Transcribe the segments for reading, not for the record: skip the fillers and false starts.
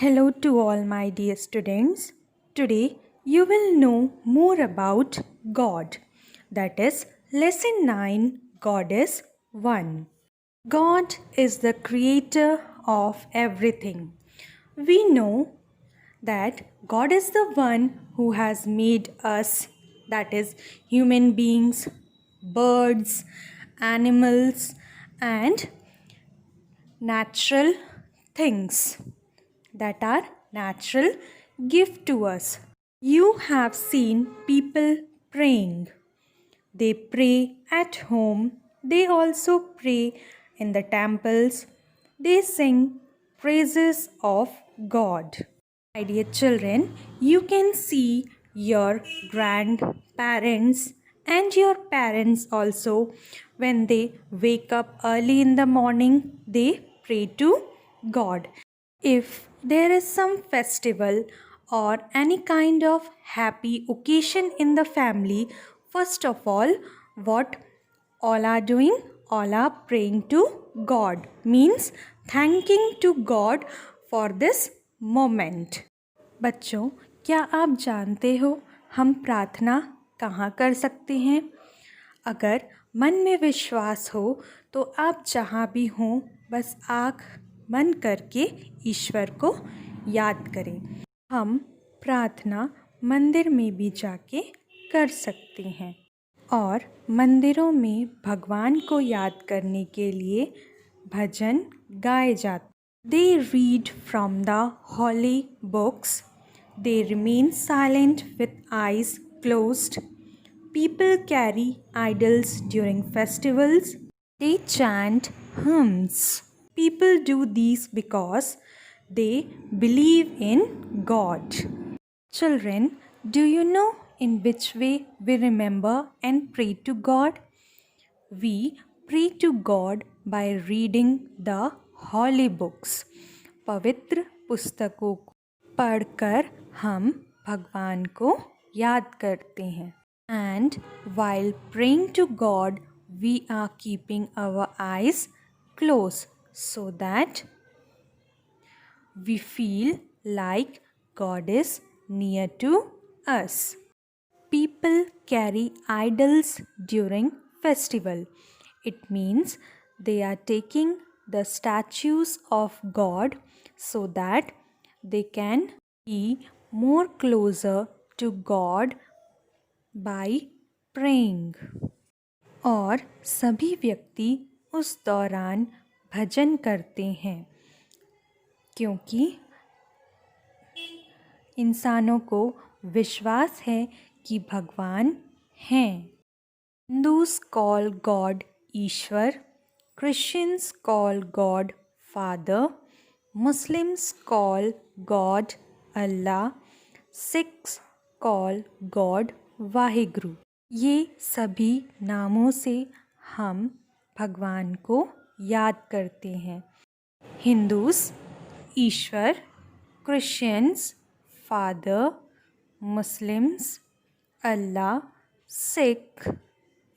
Hello to all my dear students. Today you will know more about God. That is lesson 9, God is one. God is the creator of everything. We know that God is the one who has made us, that is human beings, birds, animals and natural things that are natural gift to us. You have seen people praying. They pray at home. They also pray in the temples. They sing praises of God. My dear children, you can see your grandparents and your parents also when they wake up early in the morning, they pray to God. If there is some festival or any kind of happy occasion in the family, first of all, what all are doing? All are praying to God, means thanking to God for this moment. बच्चों, क्या आप जानते हो हम प्रार्थना कहाँ कर सकते हैं? अगर मन में विश्वास हो तो आप जहाँ भी हों बस आँख बंद करके ईश्वर को याद करें। हम प्रार्थना मंदिर में भी जाके कर सकते हैं और मंदिरों में भगवान को याद करने के लिए भजन गाए जाते। They read from the holy books. They remain silent with eyes closed. People carry idols during festivals. They chant hymns. People do these because they believe in God. Children, do you know in which way we remember and pray to God? We pray to God by reading the holy books. पवित्र पुस्तकों को पढ़कर हम भगवान को याद करते हैं. And while praying to God, we are keeping our eyes closed so that we feel like God is near to us. People carry idols during festival. It means they are taking the statues of God so that they can be more closer to God by praying. और सभी व्यक्ति उस दौरान भजन करते हैं क्योंकि इंसानों को विश्वास है कि भगवान हैं. Hindus call God ईश्वर, Christians call God Father, Muslims call God Allah, Sikhs call God Waheguru. ये सभी नामों से हम भगवान को याद करते हैं. Hindus Ishwar, Christians father, Muslims Allah, Sikh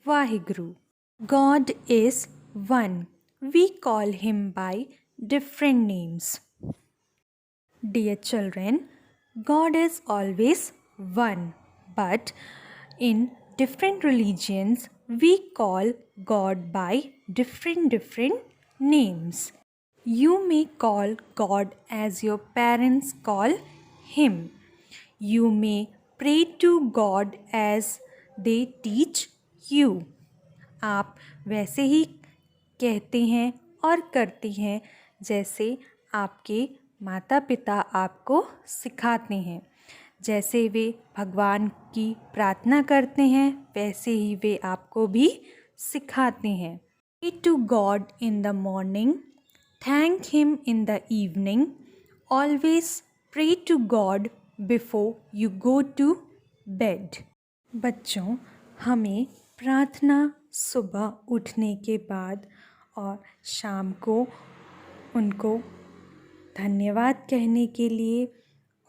Waheguru. God is one. We call him by different names. Dear children, God is always one, but in different religions we call God by different names. You may call God as your parents call him. You may pray to God as they teach you. आप वैसे ही कहते हैं और करते हैं जैसे आपके माता पिता आपको सिखाते हैं. जैसे वे भगवान की प्रार्थना करते हैं वैसे ही वे आपको भी सिखाते हैं. Pray to God in the morning, thank him in the evening, always pray to God before you go to bed. बच्चों, हमें प्रार्थना सुबह उठने के बाद और शाम को उनको धन्यवाद कहने के लिए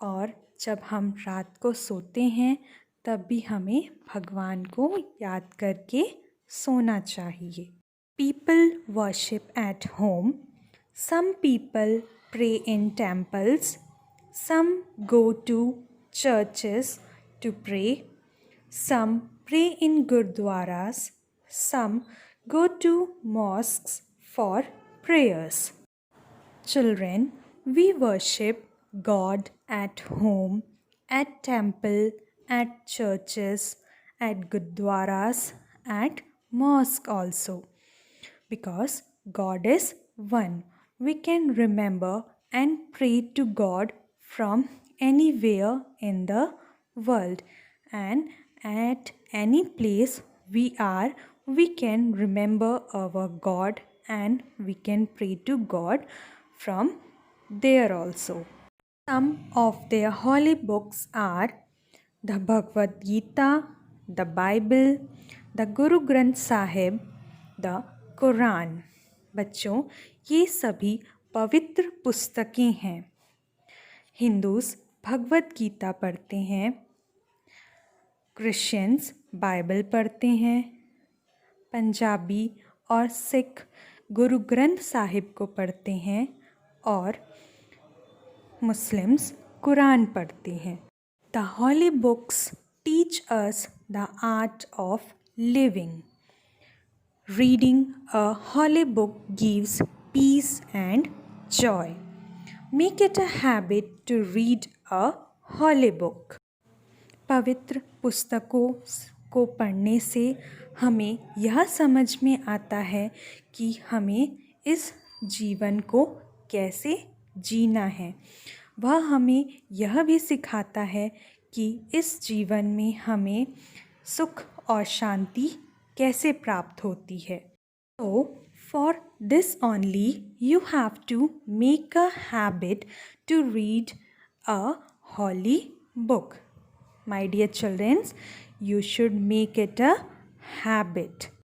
और जब हम रात को सोते हैं तब भी हमें भगवान को याद करके सोना चाहिए. People worship at home. Some people pray in temples. Some go to churches to pray. Some pray in gurdwaras. Some go to mosques for prayers. Children, we worship God at home, at temple, at churches, at gurdwaras, at mosque also. Because God is one, we can remember and pray to God from anywhere in the world, and at any place we are, we can remember our God and we can pray to God from there also. Some of their holy books are the Bhagavad Gita, the Bible, the Guru Granth Sahib, the Quran. बच्चों, ये सभी पवित्र पुस्तकें हैं। Hindus Bhagavad Gita पढ़ते हैं, Christians Bible पढ़ते हैं, पंजाबी और सिख गुरु ग्रंथ साहिब को पढ़ते हैं और मुस्लिम्स कुरान पढ़ते हैं। The holy books teach us the art of living. Reading a holy book gives peace and joy. Make it a habit to read a holy book. पवित्र पुस्तकों को पढ़ने से हमें यह समझ में आता है कि हमें इस जीवन को कैसे जीना है। वह हमें यह भी सिखाता है कि इस जीवन में हमें सुख और शांति कैसे प्राप्त होती है। So, for this only you have to make a habit to read a holy book. My dear children, you should make it a habit.